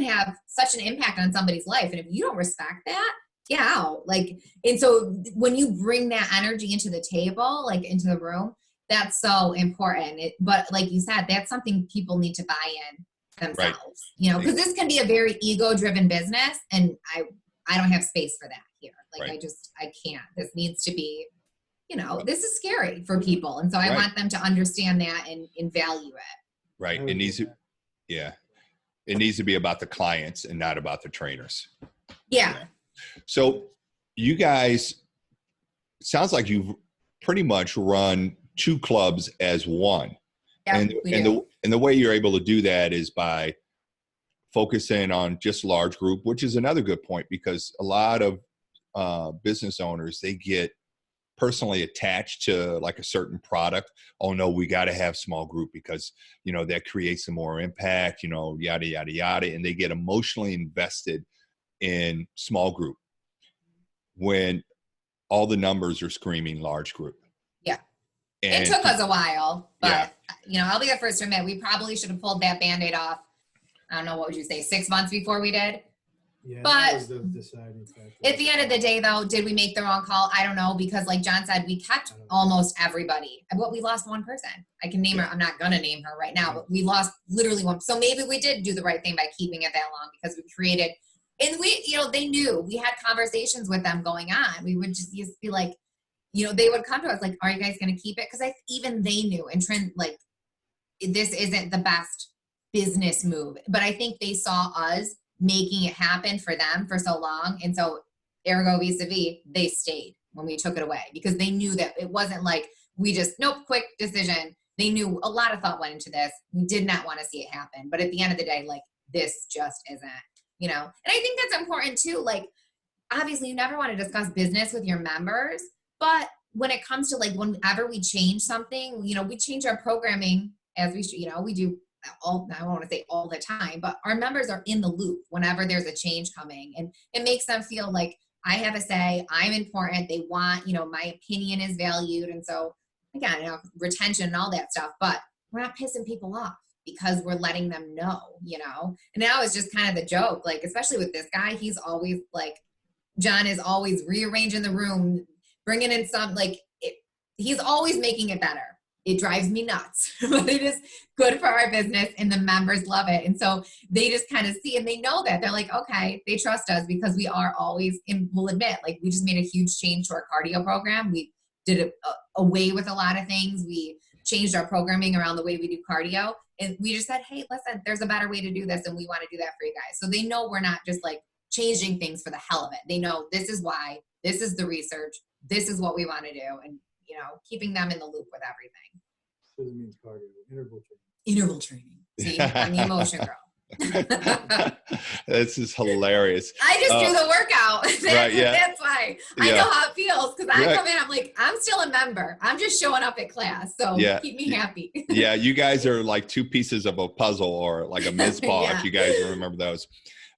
have such an impact on somebody's life. And if you don't respect that, get out. Like, and so when you bring that energy into the table, like into the room, that's so important. But like you said, that's something people need to buy in themselves, because this can be a very ego-driven business. And I don't have space for that here. Like, I can't. This needs to be, this is scary for people. And so I want them to understand that and value it. Right. It needs to be about the clients and not about the trainers. Yeah. So you guys, sounds like you've pretty much run two clubs as one. Yeah, and the way you're able to do that is by focusing on just large group, which is another good point because a lot of business owners, they get personally attached to like a certain product. Oh no, we got to have small group because, that creates some more impact, yada, yada, yada. And they get emotionally invested in small group when all the numbers are screaming large group. Yeah. And it took us a while, but I'll be the first to admit, we probably should have pulled that Band-Aid off. I don't know, what would you say, 6 months before we did? Yeah, but that was the deciding factor. At the end of the day, though, did we make the wrong call? I don't know, because like John said, we kept almost everybody. But we lost one person. I can name her. I'm not going to name her right now, but we lost literally one. So maybe we did do the right thing by keeping it that long because we created, and we, they knew. We had conversations with them going on. We would just be like, they would come to us like, are you guys going to keep it? Because even they knew, and Trent, like, this isn't the best business move, but I think they saw us making it happen for them for so long. And so ergo vis-a-vis, they stayed when we took it away because they knew that it wasn't like we just, quick decision. They knew a lot of thought went into this. We did not want to see it happen. But at the end of the day, like, this just isn't, and I think that's important too. Like, obviously you never want to discuss business with your members, but when it comes to like, whenever we change something, we change our programming as we should, we do all, I don't want to say all the time, but our members are in the loop whenever there's a change coming, and it makes them feel like I have a say, I'm important. They want, my opinion is valued. And so again, retention and all that stuff, but we're not pissing people off because we're letting them know, and now it's just kind of the joke, like, especially with this guy, he's always like, John is always rearranging the room, bringing in some, he's always making it better. It drives me nuts, but it is good for our business and the members love it. And so they just kind of see, and they know that they're like, okay, they trust us because we are always, and we'll admit, like, we just made a huge change to our cardio program. We did away with a lot of things. We changed our programming around the way we do cardio. And we just said, hey, listen, there's a better way to do this. And we want to do that for you guys. So they know we're not just like changing things for the hell of it. They know this is why, this is the research, this is what we want to do. And keeping them in the loop with everything. Doesn't mean cardio, interval training. Interval training. See, I'm the emotion girl. This is hilarious. I just do the workout. Right, yeah. That's why. I Yeah. know how it feels because I Right. come in, I'm like, I'm still a member. I'm just showing up at class. So Yeah. keep me happy. Yeah, you guys are like two pieces of a puzzle, or like a mizpah, Yeah. if you guys remember those.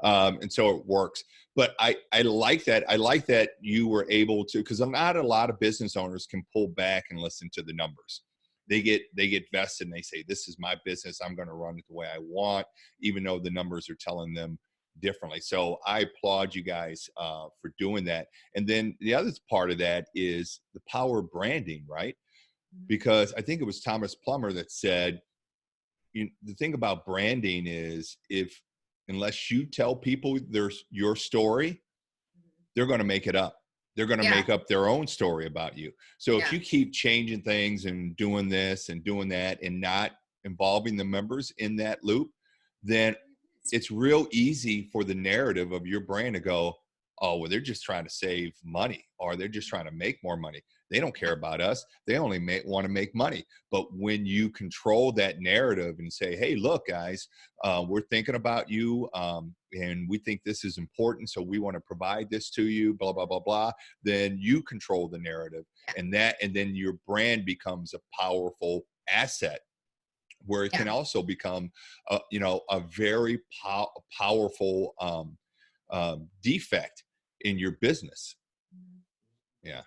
And so it works. But I like that. I like that you were able to, because not a lot of business owners can pull back and listen to the numbers. They get vested and they say, this is my business. I'm going to run it the way I want, even though the numbers are telling them differently. So I applaud you guys for doing that. And then the other part of that is the power of branding, right? Because I think it was Thomas Plummer that said, the thing about branding is, unless you tell people there's your story, they're going to make it up. They're going to make up their own story about you. So if you keep changing things and doing this and doing that and not involving the members in that loop, then it's real easy for the narrative of your brand to go, oh, well, they're just trying to save money, or they're just trying to make more money. They don't care about us. They only want to make money. But when you control that narrative and say, hey, look, guys, we're thinking about you, and we think this is important, so we want to provide this to you, blah, blah, blah, blah, then you control the narrative. And then your brand becomes a powerful asset, where it can also become, a very powerful defect in your business. Yeah.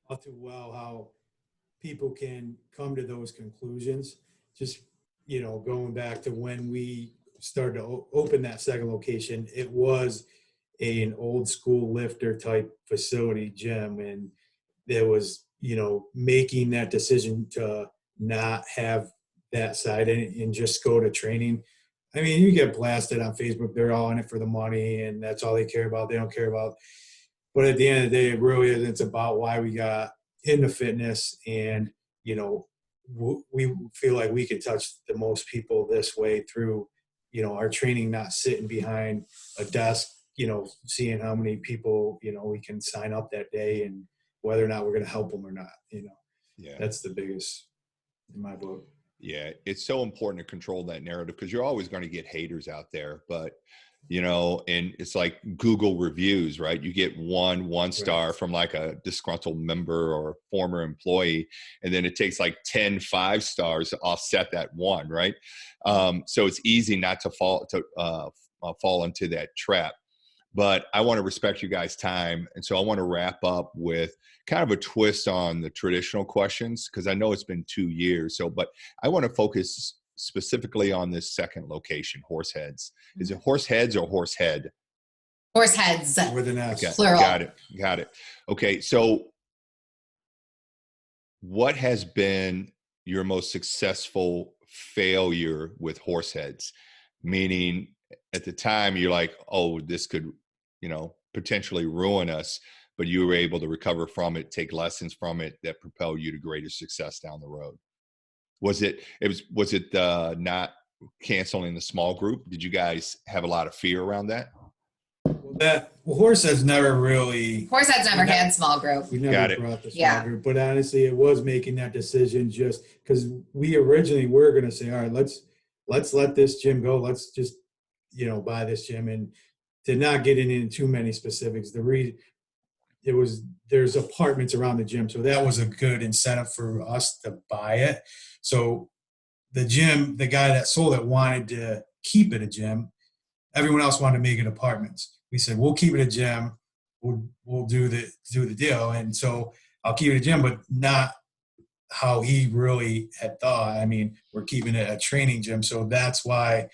All too well how people can come to those conclusions. Just, going back to when we started to open that second location, it was an old school lifter type facility gym. And there was, making that decision to not have that side and just go to training. I mean, you get blasted on Facebook. They're all in it for the money, and that's all they care about. They don't care about. But at the end of the day, it really is. It's about why we got into fitness, and we feel like we can touch the most people this way through, our training, not sitting behind a desk, seeing how many people, we can sign up that day and whether or not we're going to help them or not. Yeah. That's the biggest in my book. Yeah, it's so important to control that narrative, because you're always going to get haters out there. But and it's like Google reviews, right? You get one star from like a disgruntled member or former employee, and then it takes like 10 5-stars to offset that one, right? So it's easy not to fall into that trap. But I want to respect you guys' time. And so I want to wrap up with kind of a twist on the traditional questions, because I know it's been 2 years. But I want to focus specifically on this second location, Horseheads. Is it Horseheads or Horsehead? Horseheads. With an S. Okay, Plural. Got it. Okay, so what has been your most successful failure with Horseheads? Meaning, at the time, you're like, oh, this could, potentially ruin us, but you were able to recover from it, take lessons from it that propel you to greater success down the road. Was it not canceling the small group? Did you guys have a lot of fear around that? Horseheads never really. Horseheads never had small group. We never Got it. brought the small group, but honestly, it was making that decision just because we originally were going to say, all right, let's let this gym go. Let's just, buy this gym, and to not get into too many specifics. There's apartments around the gym, so that was a good incentive for us to buy it. So the gym, the guy that sold it wanted to keep it a gym. Everyone else wanted to make it apartments. We said, we'll keep it a gym. We'll do the deal. And so I'll keep it a gym, but not how he really had thought. I mean, we're keeping it a training gym. So that's why,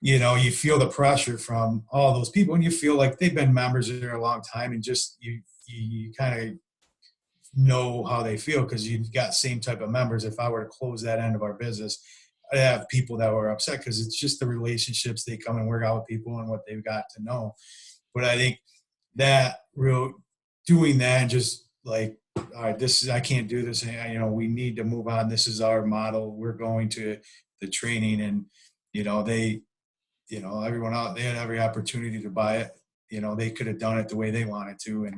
you feel the pressure from all those people, and you feel like they've been members there a long time, and just you kind of know how they feel because you've got same type of members. If I were to close that end of our business, I'd have people that were upset because it's just the relationships they come and work out with people and what they've got to know. But I think that doing that and just like, all right, I can't do this. We need to move on. This is our model. We're going to the training, and everyone out, they had every opportunity to buy it. They could have done it the way they wanted to, and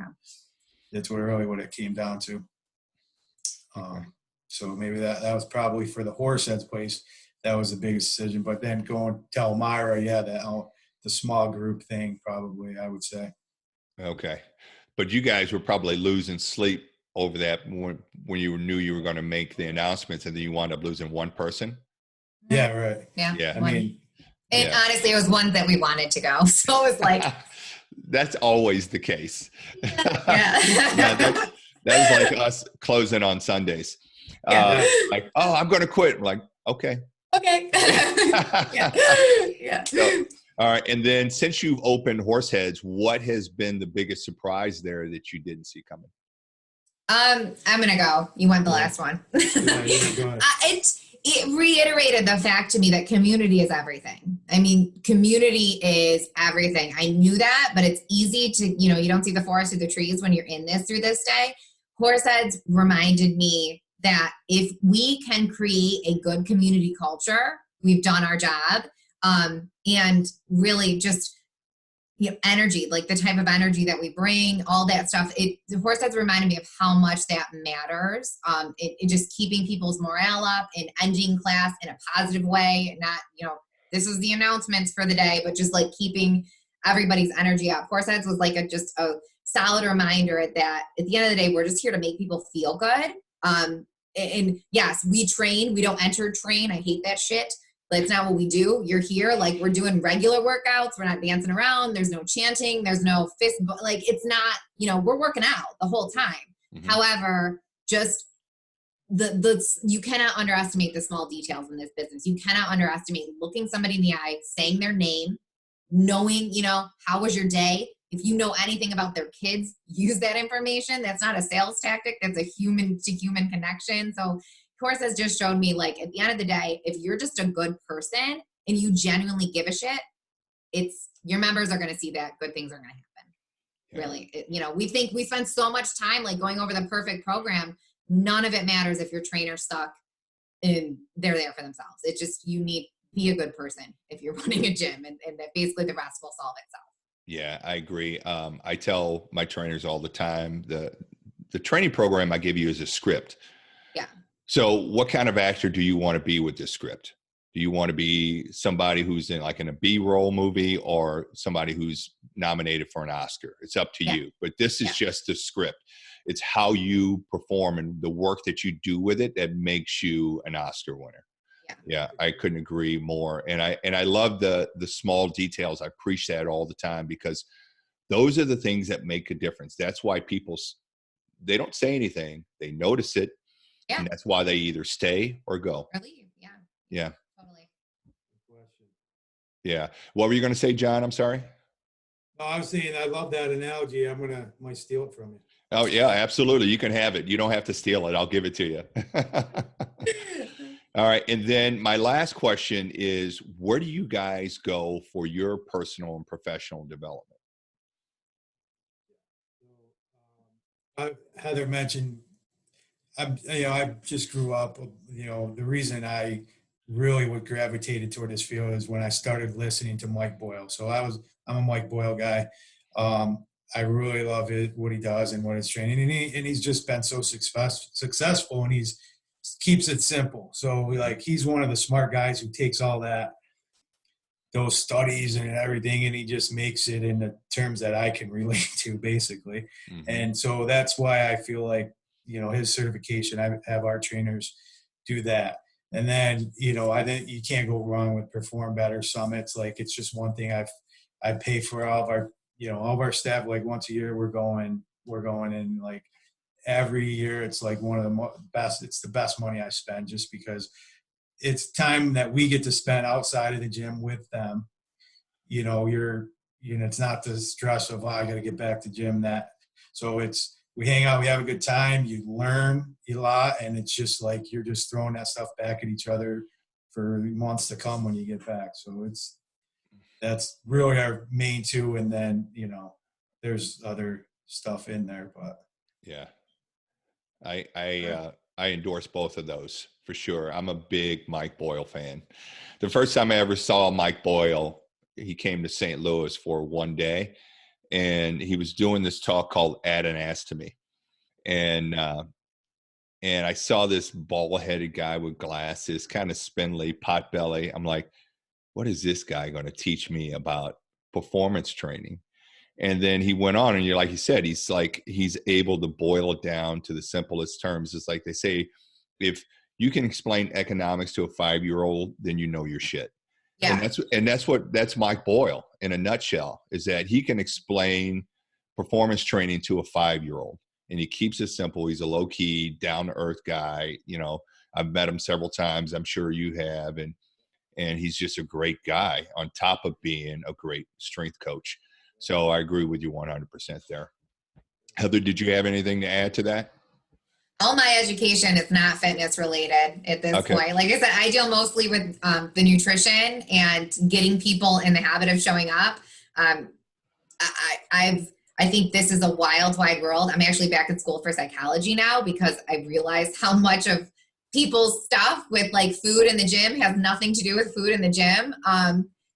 that's what it came down to. So maybe that was probably for the Horseheads place. that was the biggest decision. But then going to Elmira, yeah, the small group thing, probably, I would say. Okay. But you guys were probably losing sleep over that when you knew you were going to make the announcements, and then you wound up losing one person. Yeah, right. Yeah. Yeah. I mean, And Yeah. honestly, it was one that we wanted to go. So it was like, That's always the case. yeah. That is like us closing on Sundays. Yeah. Like, oh, I'm going to quit. I'm like, okay. Okay. Yeah. Yeah. So, all right. And then since you've opened Horseheads, what has been the biggest surprise there that you didn't see coming? I'm gonna go. You went the last one. yeah, go ahead. It reiterated the fact to me that community is everything. I mean, community is everything. I knew that, but it's easy to, you don't see the forest through the trees when you're in this through this day. Horseheads reminded me that if we can create a good community culture, we've done our job. And really just energy, like the type of energy that we bring, all that stuff. The Horseheads reminded me of how much that matters. It just keeping people's morale up and ending class in a positive way, and not, this is the announcements for the day, but just like keeping everybody's energy up. Horseheads was like just a solid reminder that at the end of the day, we're just here to make people feel good. And yes, we train. We don't enter train. I hate that shit. That's not what we do. You're here, like we're doing regular workouts. We're not dancing around. There's no chanting. There's no fist. Like it's not, we're working out the whole time. Mm-hmm. However, just you cannot underestimate the small details in this business. You cannot underestimate looking somebody in the eye, saying their name, knowing, how was your day? If you know anything about their kids, use that information. That's not a sales tactic. That's a human to human connection. So Course has just shown me, like, at the end of the day, if you're just a good person and you genuinely give a shit, your members are going to see that good things are going to happen. Yeah. Really, we think we spend so much time like going over the perfect program. None of it matters if your trainer's stuck and they're there for themselves. It's just, be a good person if you're running a gym, and that basically the rest will solve itself. Yeah, I agree. I tell my trainers all the time, the training program I give you is a script. Yeah. So what kind of actor do you want to be with this script? Do you want to be somebody who's in a B-roll movie, or somebody who's nominated for an Oscar? It's up to you. But this is just the script. It's how you perform and the work that you do with it that makes you an Oscar winner. Yeah, I couldn't agree more. And I love the small details. I preach that all the time, because those are the things that make a difference. That's why they don't say anything. They notice it. Yeah. And that's why they either stay or go. Or leave. Yeah. Yeah. Totally. Yeah. What were you going to say, John? I'm sorry. No, I was saying I love that analogy. Might steal it from you. Oh yeah, absolutely. You can have it. You don't have to steal it. I'll give it to you. All right. And then my last question is, where do you guys go for your personal and professional development? Heather mentioned, I just grew up, the reason I really would gravitated toward this field is when I started listening to Mike Boyle. So I'm a Mike Boyle guy. I really love what he does and what his training, and he's just been so successful, and he's keeps it simple. So he's one of the smart guys who takes all those studies and everything, and he just makes it in the terms that I can relate to, basically. Mm-hmm. And so that's why I feel like, his certification, I have our trainers do that. And then, I think you can't go wrong with Perform Better summits. Like, it's just one thing I pay for all of our staff. Like, once a year we're going and like every year it's like one of the best. It's the best money I spend, just because it's time that we get to spend outside of the gym with them. It's not the stress of, I got to get back to gym. So we hang out, we have a good time, you learn a lot, and it's just like you're just throwing that stuff back at each other for months to come when you get back. So that's really our main two, and then there's other stuff in there, but yeah, I endorse both of those for sure. I'm a big Mike Boyle fan. The first time I ever saw Mike Boyle, he came to St. Louis for one day, and he was doing this talk called Add an Ass to Me. And and I saw this bald-headed guy with glasses, kind of spindly, pot belly. I'm like, what is this guy going to teach me about performance training? And then he went on, and you're like he said, he's able to boil it down to the simplest terms. It's like they say, if you can explain economics to a 5-year-old, then you know your shit. Yeah. That's Mike Boyle in a nutshell, is that he can explain performance training to a 5-year-old, and he keeps it simple. He's a low key, down to earth guy. You know, I've met him several times. I'm sure you have. And he's just a great guy on top of being a great strength coach. So I agree with you 100% there. Heather, did you have anything to add to that? All my education is not fitness related at this point. Like I said, I deal mostly with the nutrition and getting people in the habit of showing up. I think this is a wild, wide world. I'm actually back at school for psychology now because I realized how much of people's stuff with like food in the gym has nothing to do with food in the gym.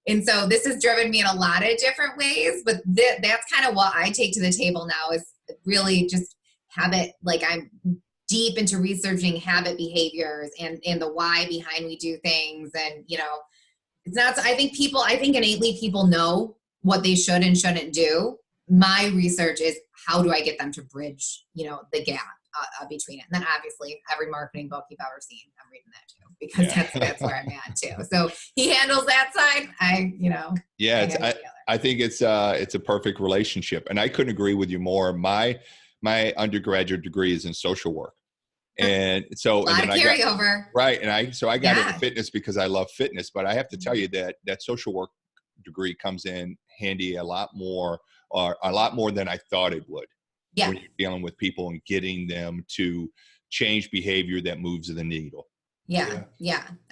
And so this has driven me in a lot of different ways, but that's kind of what I take to the table now, is really just habit. Like I'm deep into researching habit behaviors and the why behind we do things. And, you know, it's not, I think innately people know what they should and shouldn't do. My research is how do I get them to bridge, you know, the gap between it. And then obviously every marketing book you've ever seen, I'm reading that too, because that's where I'm at too. So he handles that side. I think it's a perfect relationship, and I couldn't agree with you more. My undergraduate degree is in social work. And so, a lot of carryover. I got into fitness because I love fitness, but I have to tell you that social work degree comes in handy a lot more than I thought it would. Yeah. When you're dealing with people and getting them to change behavior that moves the needle. Yeah.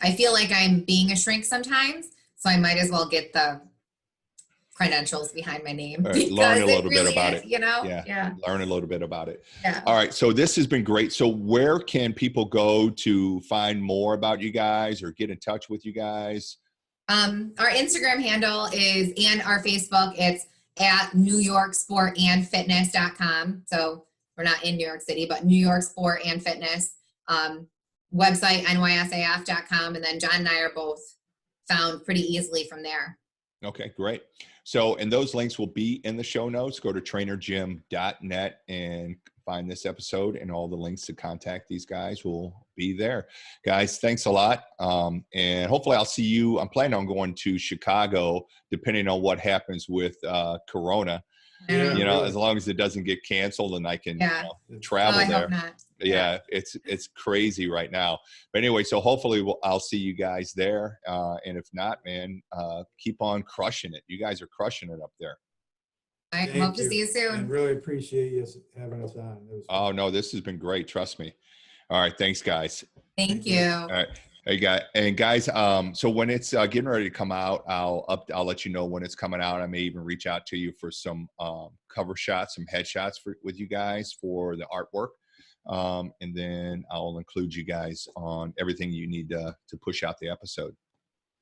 I feel like I'm being a shrink sometimes, so I might as well get the credentials behind my name. Right, learn a little bit about it. You know? Yeah. Learn a little bit about it. Yeah. All right. So this has been great. So where can people go to find more about you guys or get in touch with you guys? Our Instagram handle is, and our Facebook, it's at NewYorkSportAndFitness.com. So we're not in New York City, but New York Sport and Fitness. Website, NYSAF.com. And then John and I are both found pretty easily from there. Okay, great. So, and those links will be in the show notes. Go to trainergym.net and find this episode, and all the links to contact these guys will be there. Guys, thanks a lot. And hopefully I'll see you. I'm planning on going to Chicago, depending on what happens with Corona. Yeah. You know, as long as it doesn't get canceled and I can travel I there. hope not. Yeah, it's crazy right now. But anyway, so hopefully I'll see you guys there. And if not, man, keep on crushing it. You guys are crushing it up there. I hope to see you soon. And really appreciate you having us on. Oh, no, this has been great. Trust me. All right. Thanks, guys. Thank you. All right. Hey, guys. So when it's getting ready to come out, I'll let you know when it's coming out. I may even reach out to you for some cover shots, some headshots with you guys for the artwork. And then I'll include you guys on everything you need to push out the episode.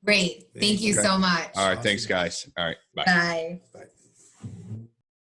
Great. Thank you so much. All right. Thanks, guys. All right. Bye. Bye.